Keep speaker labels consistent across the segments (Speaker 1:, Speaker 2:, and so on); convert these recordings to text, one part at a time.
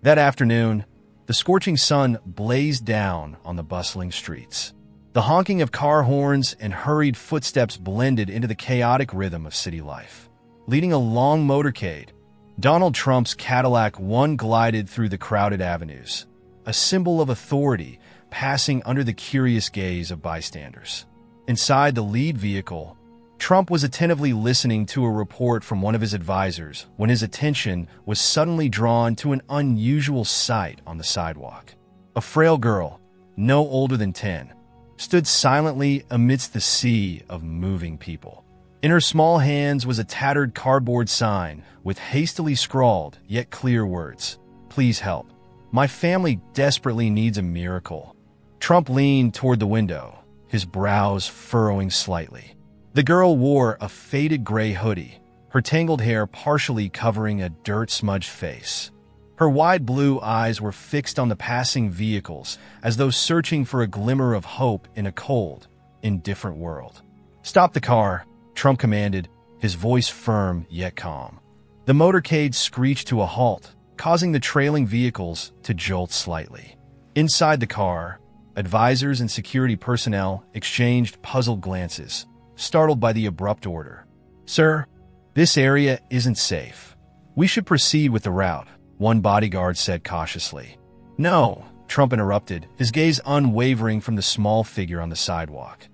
Speaker 1: That afternoon, the scorching sun blazed down on the bustling streets. The honking of car horns and hurried footsteps blended into the chaotic rhythm of city life. Leading a long motorcade, Donald Trump's Cadillac One glided through the crowded avenues, a symbol of authority passing under the curious gaze of bystanders. Inside the lead vehicle, Trump was attentively listening to a report from one of his advisors when his attention was suddenly drawn to an unusual sight on the sidewalk. A frail girl, no older than 10, stood silently amidst the sea of moving people. In her small hands was a tattered cardboard sign with hastily scrawled yet clear words, "Please help. My family desperately needs a miracle." Trump leaned toward the window, his brows furrowing slightly. The girl wore a faded gray hoodie, her tangled hair partially covering a dirt-smudged face. Her wide blue eyes were fixed on the passing vehicles as though searching for a glimmer of hope in a cold, indifferent world. "Stop the car," Trump commanded, his voice firm yet calm. The motorcade screeched to a halt, causing the trailing vehicles to jolt slightly. Inside the car, advisors and security personnel exchanged puzzled glances, startled by the abrupt order. "Sir, this area isn't safe. We should proceed with the route," one bodyguard said cautiously. "No," Trump interrupted, his gaze unwavering from the small figure on the sidewalk.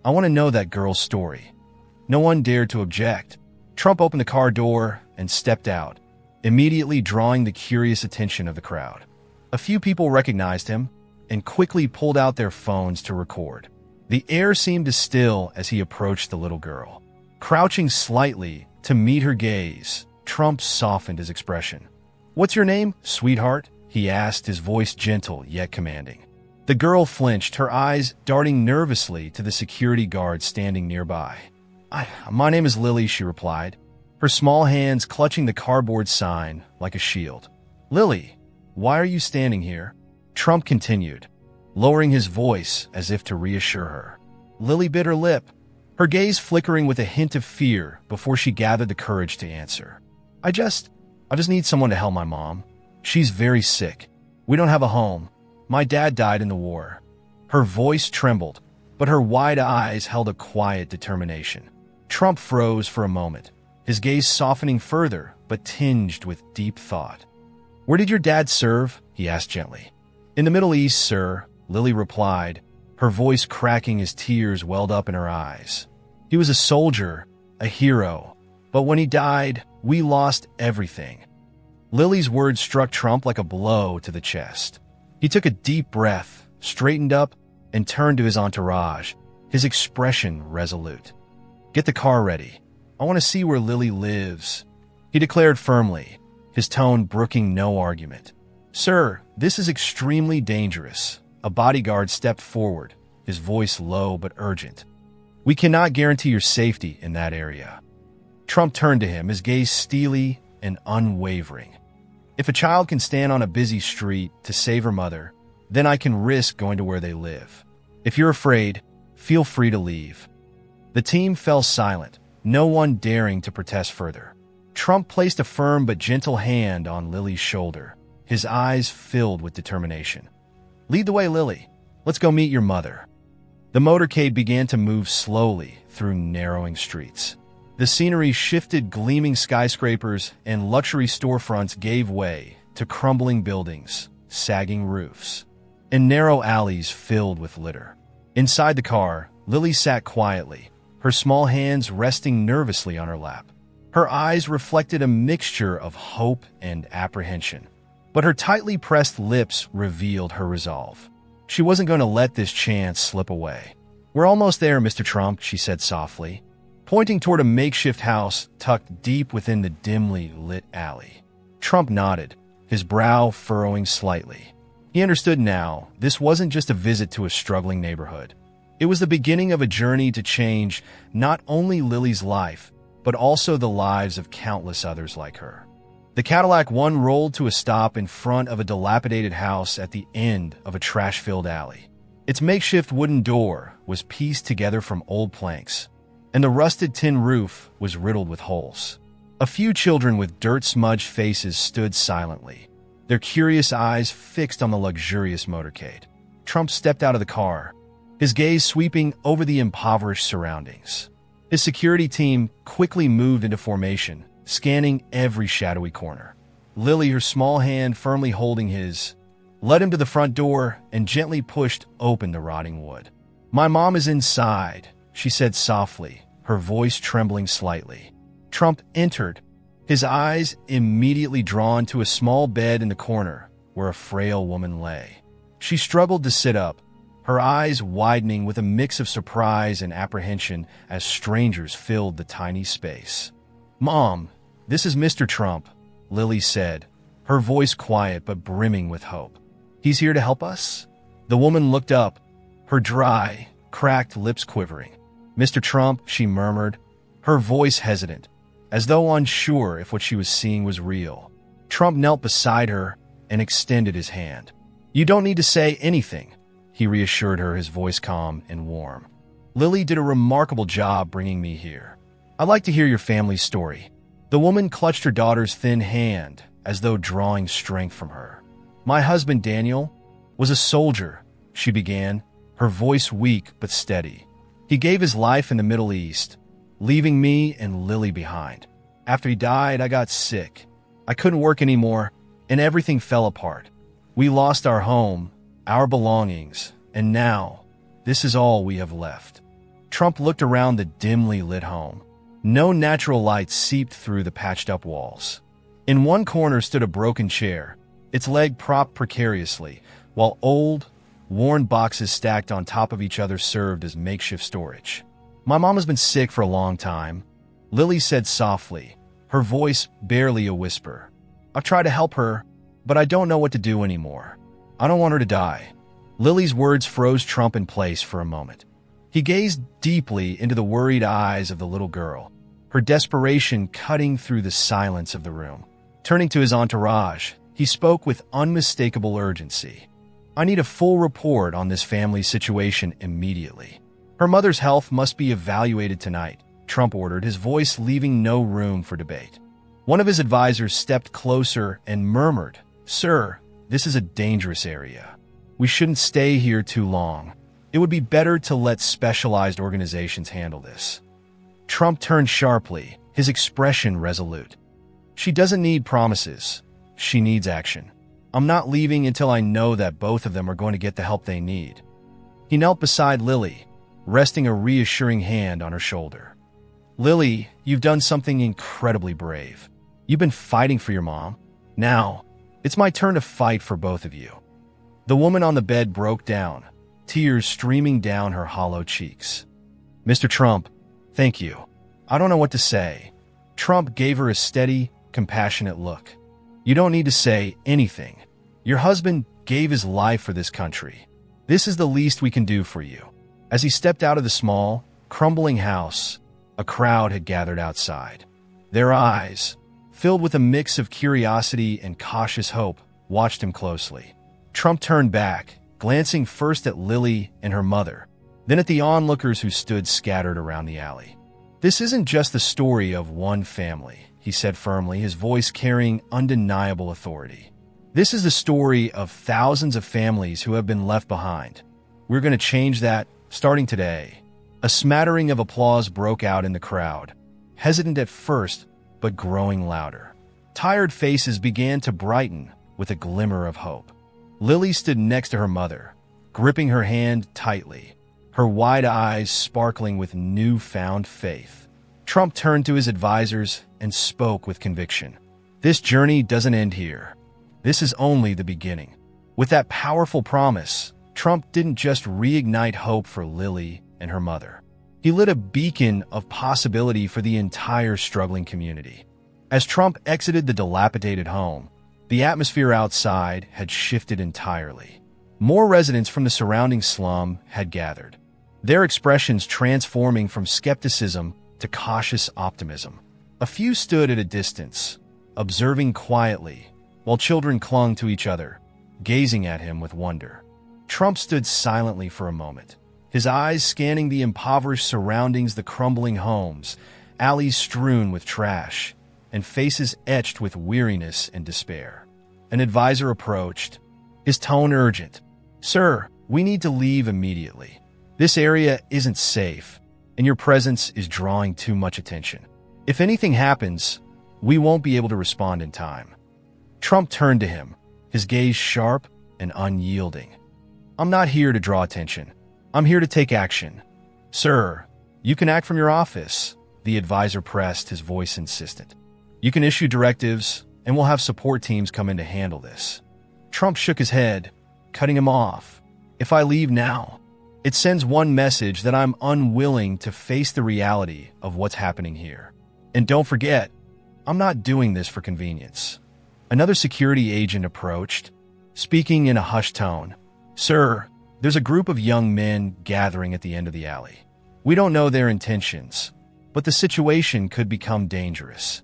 Speaker 1: "I want to know that girl's story." No one dared to object. Trump opened the car door and stepped out, immediately drawing the curious attention of the crowd. A few people recognized him and quickly pulled out their phones to record. The air seemed to still as he approached the little girl. Crouching slightly to meet her gaze, Trump softened his expression. "What's your name, sweetheart?" he asked, his voice gentle yet commanding. The girl flinched, her eyes darting nervously to the security guard standing nearby. My name is Lily," she replied, her small hands clutching the cardboard sign like a shield. "Lily, why are you standing here?" Trump continued, lowering his voice as if to reassure her. Lily bit her lip, her gaze flickering with a hint of fear before she gathered the courage to answer. I just need someone to help my mom. She's very sick. We don't have a home. My dad died in the war." Her voice trembled, but her wide eyes held a quiet determination. Trump froze for a moment, his gaze softening further but tinged with deep thought. "Where did your dad serve?" he asked gently. "In the Middle East, sir," Lily replied, her voice cracking as tears welled up in her eyes. "He was a soldier, a hero, but when he died, we lost everything." Lily's words struck Trump like a blow to the chest. He took a deep breath, straightened up, and turned to his entourage, his expression resolute. "Get the car ready. I want to see where Lily lives," he declared firmly, his tone brooking no argument. "Sir, this is extremely dangerous." A bodyguard stepped forward, his voice low but urgent. "We cannot guarantee your safety in that area." Trump turned to him, his gaze steely and unwavering. "If a child can stand on a busy street to save her mother, then I can risk going to where they live. If you're afraid, feel free to leave." The team fell silent, no one daring to protest further. Trump placed a firm but gentle hand on Lily's shoulder, his eyes filled with determination. "Lead the way, Lily. Let's go meet your mother." The motorcade began to move slowly through narrowing streets. The scenery shifted, gleaming skyscrapers and luxury storefronts gave way to crumbling buildings, sagging roofs, and narrow alleys filled with litter. Inside the car, Lily sat quietly, her small hands resting nervously on her lap. Her eyes reflected a mixture of hope and apprehension, but her tightly pressed lips revealed her resolve. She wasn't going to let this chance slip away. "We're almost there, Mr. Trump," she said softly, pointing toward a makeshift house tucked deep within the dimly lit alley. Trump nodded, his brow furrowing slightly. He understood now, this wasn't just a visit to a struggling neighborhood. It was the beginning of a journey to change not only Lily's life, but also the lives of countless others like her. The Cadillac One rolled to a stop in front of a dilapidated house at the end of a trash-filled alley. Its makeshift wooden door was pieced together from old planks, and the rusted tin roof was riddled with holes. A few children with dirt-smudged faces stood silently, their curious eyes fixed on the luxurious motorcade. Trump stepped out of the car, his gaze sweeping over the impoverished surroundings. His security team quickly moved into formation, scanning every shadowy corner. Lily, her small hand firmly holding his, led him to the front door and gently pushed open the rotting wood. "My mom is inside," she said softly, her voice trembling slightly. Trump entered, his eyes immediately drawn to a small bed in the corner where a frail woman lay. She struggled to sit up, her eyes widening with a mix of surprise and apprehension as strangers filled the tiny space. "Mom, this is Mr. Trump," Lily said, her voice quiet but brimming with hope. "He's here to help us?" The woman looked up, her dry, cracked lips quivering. "Mr. Trump," she murmured, her voice hesitant, as though unsure if what she was seeing was real. Trump knelt beside her and extended his hand. "You don't need to say anything," he reassured her, his voice calm and warm. "Lily did a remarkable job bringing me here. I'd like to hear your family's story." The woman clutched her daughter's thin hand as though drawing strength from her. "My husband, Daniel, was a soldier," she began, her voice weak but steady. "He gave his life in the Middle East, leaving me and Lily behind. After he died, I got sick. I couldn't work anymore, and everything fell apart. We lost our home, our belongings, and now, this is all we have left." Trump looked around the dimly lit home. No natural light seeped through the patched-up walls. In one corner stood a broken chair, its leg propped precariously, while old, worn boxes stacked on top of each other served as makeshift storage. "My mom has been sick for a long time," Lily said softly, her voice barely a whisper. "I've tried to help her, but I don't know what to do anymore. I don't want her to die." Lily's words froze Trump in place for a moment. He gazed deeply into the worried eyes of the little girl, her desperation cutting through the silence of the room. Turning to his entourage, he spoke with unmistakable urgency. "I need a full report on this family's situation immediately. Her mother's health must be evaluated tonight," Trump ordered, his voice leaving no room for debate. One of his advisors stepped closer and murmured, "Sir, this is a dangerous area. We shouldn't stay here too long. It would be better to let specialized organizations handle this." Trump turned sharply, his expression resolute. "She doesn't need promises. She needs action. I'm not leaving until I know that both of them are going to get the help they need." He knelt beside Lily, resting a reassuring hand on her shoulder. "Lily, you've done something incredibly brave. You've been fighting for your mom. Now, it's my turn to fight for both of you." The woman on the bed broke down, tears streaming down her hollow cheeks. "Mr. Trump, thank you. I don't know what to say." Trump gave her a steady, compassionate look. "You don't need to say anything. Your husband gave his life for this country. This is the least we can do for you." As he stepped out of the small, crumbling house, a crowd had gathered outside. Their eyes, filled with a mix of curiosity and cautious hope, watched him closely. Trump turned back, glancing first at Lily and her mother, then at the onlookers who stood scattered around the alley. "This isn't just the story of one family," he said firmly, his voice carrying undeniable authority. "This is the story of thousands of families who have been left behind. We're going to change that, starting today." A smattering of applause broke out in the crowd, hesitant at first, but growing louder. Tired faces began to brighten with a glimmer of hope. Lily stood next to her mother, gripping her hand tightly, her wide eyes sparkling with newfound faith. Trump turned to his advisors and spoke with conviction. "This journey doesn't end here. This is only the beginning." With that powerful promise, Trump didn't just reignite hope for Lily and her mother. He lit a beacon of possibility for the entire struggling community. As Trump exited the dilapidated home, the atmosphere outside had shifted entirely. More residents from the surrounding slum had gathered, their expressions transforming from skepticism to cautious optimism. A few stood at a distance, observing quietly, while children clung to each other, gazing at him with wonder. Trump stood silently for a moment, his eyes scanning the impoverished surroundings, the crumbling homes, alleys strewn with trash, and faces etched with weariness and despair. An advisor approached, his tone urgent. "Sir, we need to leave immediately. This area isn't safe, and your presence is drawing too much attention. If anything happens, we won't be able to respond in time." Trump turned to him, his gaze sharp and unyielding. "I'm not here to draw attention. I'm here to take action." "Sir, you can act from your office," the advisor pressed, his voice insistent. "You can issue directives, and we'll have support teams come in to handle this." Trump shook his head, cutting him off. "If I leave now, it sends one message that I'm unwilling to face the reality of what's happening here. And don't forget, I'm not doing this for convenience." Another security agent approached, speaking in a hushed tone. "Sir, there's a group of young men gathering at the end of the alley. We don't know their intentions, but the situation could become dangerous."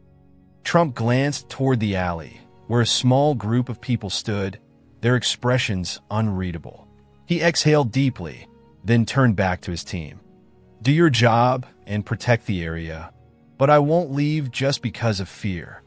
Speaker 1: Trump glanced toward the alley, where a small group of people stood, their expressions unreadable. He exhaled deeply, then turned back to his team. "Do your job and protect the area, but I won't leave just because of fear."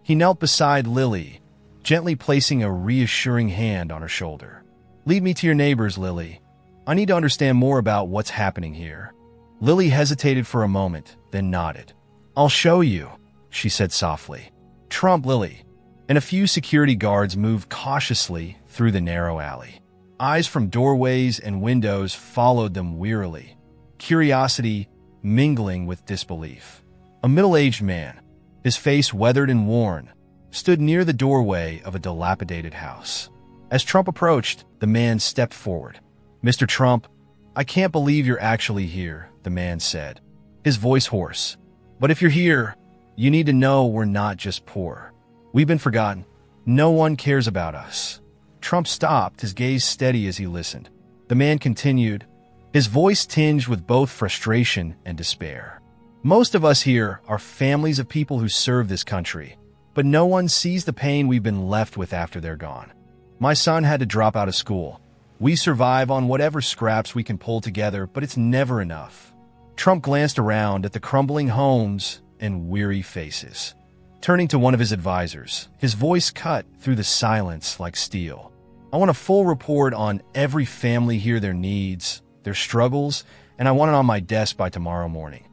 Speaker 1: He knelt beside Lily, gently placing a reassuring hand on her shoulder. "Lead me to your neighbors, Lily. I need to understand more about what's happening here." Lily hesitated for a moment, then nodded. "I'll show you," she said softly. Trump, Lily, and a few security guards moved cautiously through the narrow alley. Eyes from doorways and windows followed them wearily, curiosity mingling with disbelief. A middle-aged man, his face weathered and worn, stood near the doorway of a dilapidated house. As Trump approached, the man stepped forward. "Mr. Trump, I can't believe you're actually here," the man said, his voice hoarse. "But if you're here, you need to know we're not just poor. We've been forgotten. No one cares about us." Trump stopped, his gaze steady as he listened. The man continued, his voice tinged with both frustration and despair. "Most of us here are families of people who serve this country, but no one sees the pain we've been left with after they're gone. My son had to drop out of school. We survive on whatever scraps we can pull together, but it's never enough." Trump glanced around at the crumbling homes and weary faces. Turning to one of his advisors, his voice cut through the silence like steel. "I want a full report on every family here, their needs, their struggles, and I want it on my desk by tomorrow morning."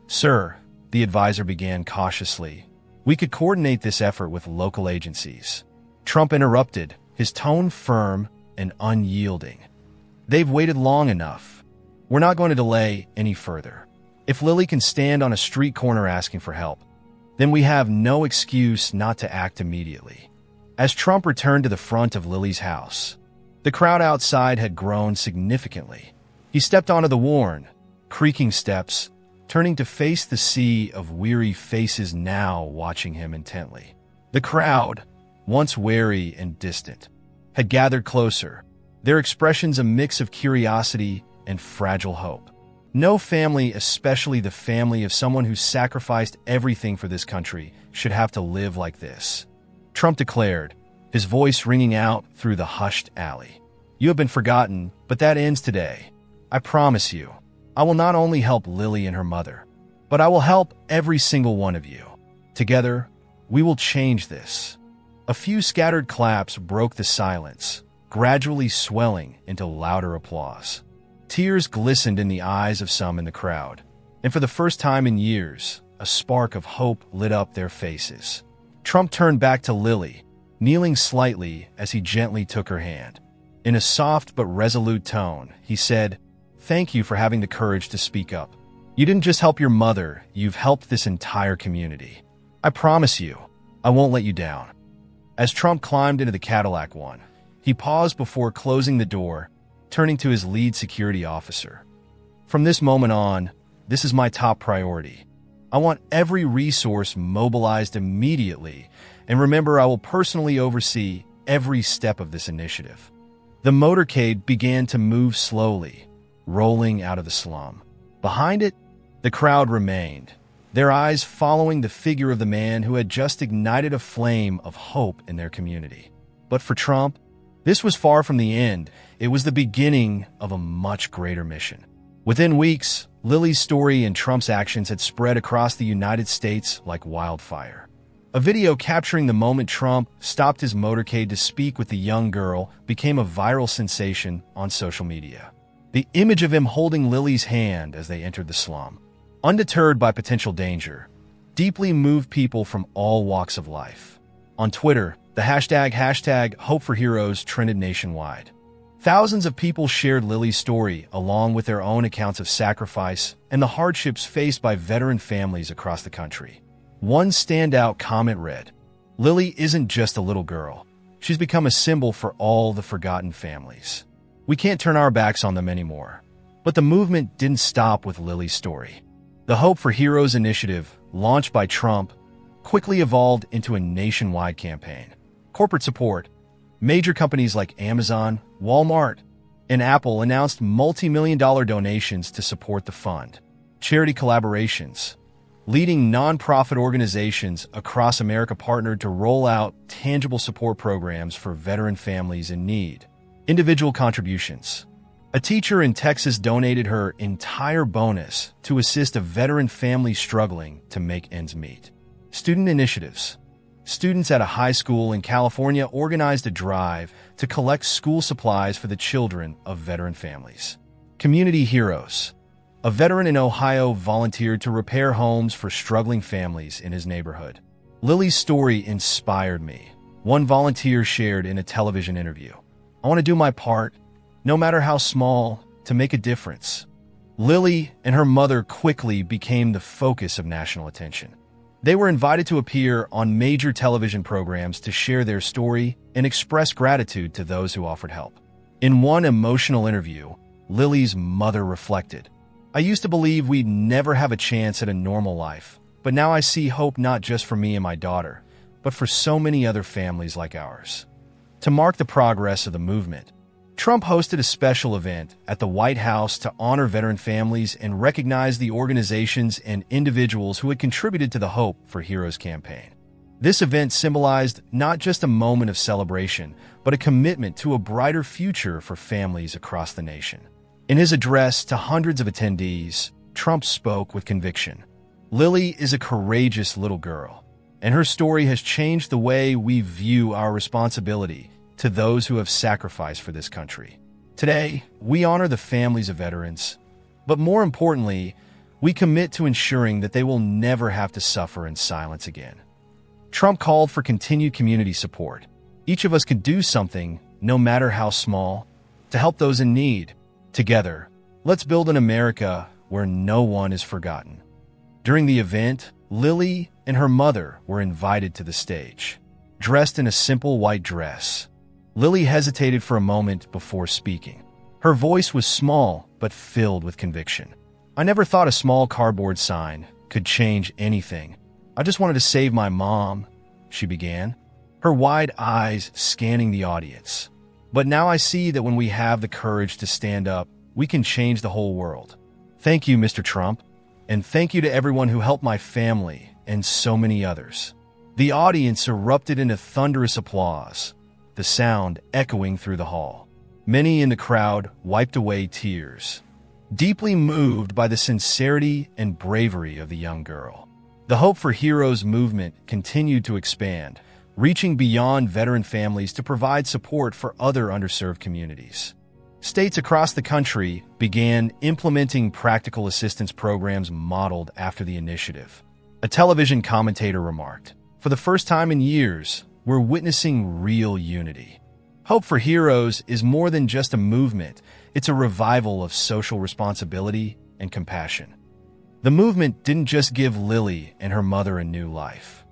Speaker 1: "Sir," the advisor began cautiously, "we could coordinate this effort with local agencies." Trump interrupted, his tone firm and unyielding. "They've waited long enough. We're not going to delay any further. If Lily can stand on a street corner asking for help, then we have no excuse not to act immediately." As Trump returned to the front of Lily's house, the crowd outside had grown significantly. He stepped onto the worn, creaking steps, turning to face the sea of weary faces now watching him intently. The crowd, once wary and distant, had gathered closer, their expressions a mix of curiosity and fragile hope. No family, especially the family of someone who sacrificed everything for this country, should have to live like this. Trump declared, his voice ringing out through the hushed alley. "You have been forgotten, but that ends today. I promise you, I will not only help Lily and her mother, but I will help every single one of you. Together, we will change this." A few scattered claps broke the silence, gradually swelling into louder applause. Tears glistened in the eyes of some in the crowd, and for the first time in years, a spark of hope lit up their faces. Trump turned back to Lily, kneeling slightly as he gently took her hand. In a soft but resolute tone, he said, "Thank you for having the courage to speak up. You didn't just help your mother, you've helped this entire community. I promise you, I won't let you down." As Trump climbed into the Cadillac one, he paused before closing the door, turning to his lead security officer. "From this moment on, this is my top priority. I want every resource mobilized immediately, and remember, I will personally oversee every step of this initiative." The motorcade began to move slowly, rolling out of the slum. Behind it, the crowd remained, their eyes following the figure of the man who had just ignited a flame of hope in their community. But for Trump, this was far from the end. It was the beginning of a much greater mission. Within weeks, Lily's story and Trump's actions had spread across the United States like wildfire. A video capturing the moment Trump stopped his motorcade to speak with the young girl became a viral sensation on social media. The image of him holding Lily's hand as they entered the slum, undeterred by potential danger, deeply moved people from all walks of life. On Twitter, the hashtag #HopeForHeroes trended nationwide. Thousands of people shared Lily's story along with their own accounts of sacrifice and the hardships faced by veteran families across the country. One standout comment read, "Lily isn't just a little girl. She's become a symbol for all the forgotten families. We can't turn our backs on them anymore." But the movement didn't stop with Lily's story. The Hope for Heroes initiative, launched by Trump, quickly evolved into a nationwide campaign. Corporate support. Major companies like Amazon, Walmart, and Apple announced multi-million-dollar donations to support the fund. Charity collaborations. Leading nonprofit organizations across America partnered to roll out tangible support programs for veteran families in need. Individual contributions. A teacher in Texas donated her entire bonus to assist a veteran family struggling to make ends meet. Student initiatives. Students at a high school in California organized a drive to collect school supplies for the children of veteran families. Community heroes. A veteran in Ohio volunteered to repair homes for struggling families in his neighborhood. Lily's story inspired me. One volunteer shared in a television interview, "I want to do my part, no matter how small, to make a difference." Lily and her mother quickly became the focus of national attention. They were invited to appear on major television programs to share their story and express gratitude to those who offered help. In one emotional interview, Lily's mother reflected, "I used to believe we'd never have a chance at a normal life, but now I see hope not just for me and my daughter, but for so many other families like ours." To mark the progress of the movement, Trump hosted a special event at the White House to honor veteran families and recognize the organizations and individuals who had contributed to the Hope for Heroes campaign. This event symbolized not just a moment of celebration, but a commitment to a brighter future for families across the nation. In his address to hundreds of attendees, Trump spoke with conviction. "Lily is a courageous little girl, and her story has changed the way we view our responsibility to those who have sacrificed for this country. Today, we honor the families of veterans, but more importantly, we commit to ensuring that they will never have to suffer in silence again." Trump called for continued community support. Each of us could do something, no matter how small, to help those in need. Together, let's build an America where no one is forgotten. During the event, Lily and her mother were invited to the stage. Dressed in a simple white dress, Lily hesitated for a moment before speaking. Her voice was small but filled with conviction. "I never thought a small cardboard sign could change anything. I just wanted to save my mom," she began, her wide eyes scanning the audience. "But now I see that when we have the courage to stand up, we can change the whole world. Thank you, Mr. Trump, and thank you to everyone who helped my family and so many others." The audience erupted into thunderous applause, the sound echoing through the hall. Many in the crowd wiped away tears, deeply moved by the sincerity and bravery of the young girl. The Hope for Heroes movement continued to expand, reaching beyond veteran families to provide support for other underserved communities. States across the country began implementing practical assistance programs modeled after the initiative. A television commentator remarked, "For the first time in years, we're witnessing real unity." Hope for Heroes is more than just a movement, it's a revival of social responsibility and compassion. The movement didn't just give Lily and her mother a new life.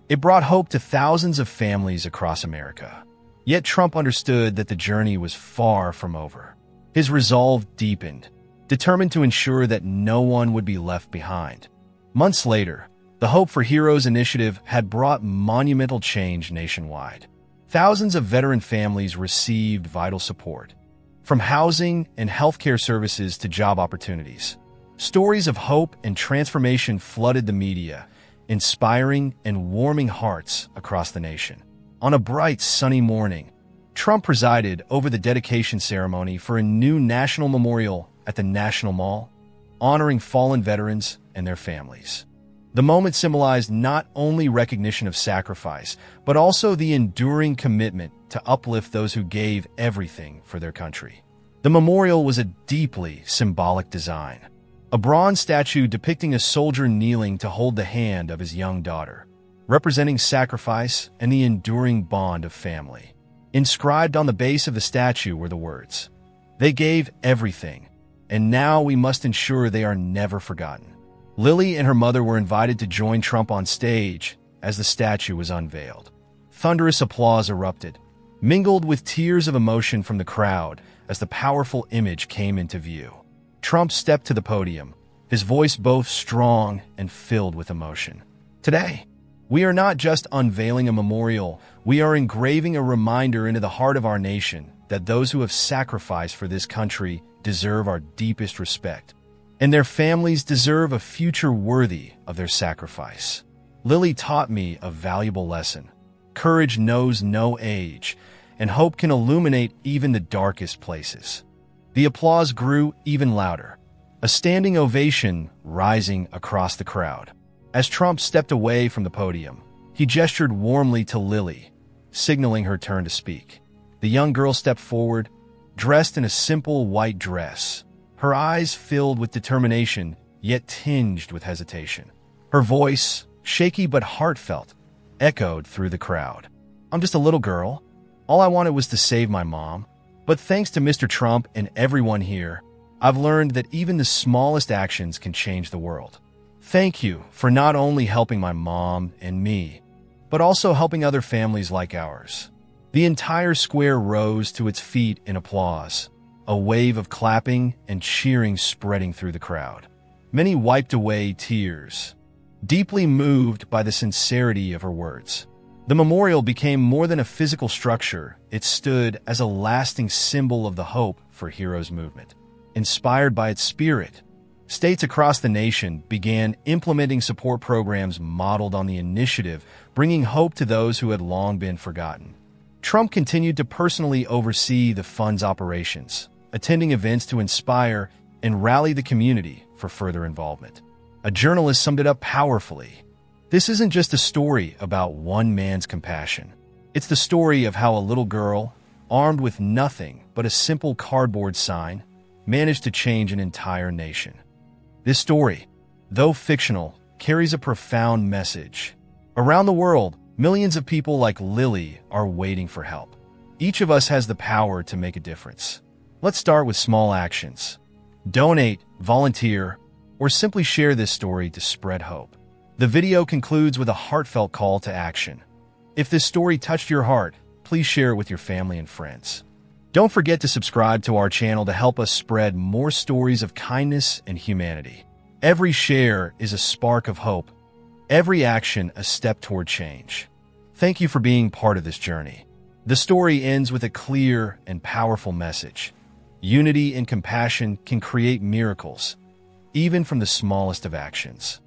Speaker 1: It brought hope to thousands of families across America. Yet Trump understood that the journey was far from over. His resolve deepened, determined to ensure that no one would be left behind. Months later, the Hope for Heroes initiative had brought monumental change nationwide. Thousands of veteran families received vital support, from housing and healthcare services to job opportunities. Stories of hope and transformation flooded the media, inspiring and warming hearts across the nation. On a bright, sunny morning, Trump presided over the dedication ceremony for a new national memorial at the National Mall, honoring fallen veterans and their families. The moment symbolized not only recognition of sacrifice, but also the enduring commitment to uplift those who gave everything for their country. The memorial was a deeply symbolic design, a bronze statue depicting a soldier kneeling to hold the hand of his young daughter, representing sacrifice and the enduring bond of family. Inscribed on the base of the statue were the words, "They gave everything, and now we must ensure they are never forgotten." Lily and her mother were invited to join Trump on stage as the statue was unveiled. Thunderous applause erupted, mingled with tears of emotion from the crowd as the powerful image came into view. Trump stepped to the podium, his voice both strong and filled with emotion. "Today, we are not just unveiling a memorial, we are engraving a reminder into the heart of our nation that those who have sacrificed for this country deserve our deepest respect, and their families deserve a future worthy of their sacrifice." Lily taught me a valuable lesson. Courage knows no age, and hope can illuminate even the darkest places. The applause grew even louder, a standing ovation rising across the crowd. As Trump stepped away from the podium, he gestured warmly to Lily, signaling her turn to speak. The young girl stepped forward, dressed in a simple white dress, her eyes filled with determination, yet tinged with hesitation. Her voice, shaky but heartfelt, echoed through the crowd. "I'm just a little girl. All I wanted was to save my mom. But thanks to Mr. Trump and everyone here, I've learned that even the smallest actions can change the world. Thank you for not only helping my mom and me, but also helping other families like ours." The entire square rose to its feet in applause, a wave of clapping and cheering spreading through the crowd. Many wiped away tears, deeply moved by the sincerity of her words. The memorial became more than a physical structure. It stood as a lasting symbol of the Hope for Heroes movement. Inspired by its spirit, states across the nation began implementing support programs modeled on the initiative, bringing hope to those who had long been forgotten. Trump continued to personally oversee the fund's operations, attending events to inspire and rally the community for further involvement. A journalist summed it up powerfully. "This isn't just a story about one man's compassion. It's the story of how a little girl, armed with nothing but a simple cardboard sign, managed to change an entire nation." This story, though fictional, carries a profound message. Around the world, millions of people like Lily are waiting for help. Each of us has the power to make a difference. Let's start with small actions. Donate, volunteer, or simply share this story to spread hope. The video concludes with a heartfelt call to action. If this story touched your heart, please share it with your family and friends. Don't forget to subscribe to our channel to help us spread more stories of kindness and humanity. Every share is a spark of hope. Every action a step toward change. Thank you for being part of this journey. The story ends with a clear and powerful message. Unity and compassion can create miracles, even from the smallest of actions.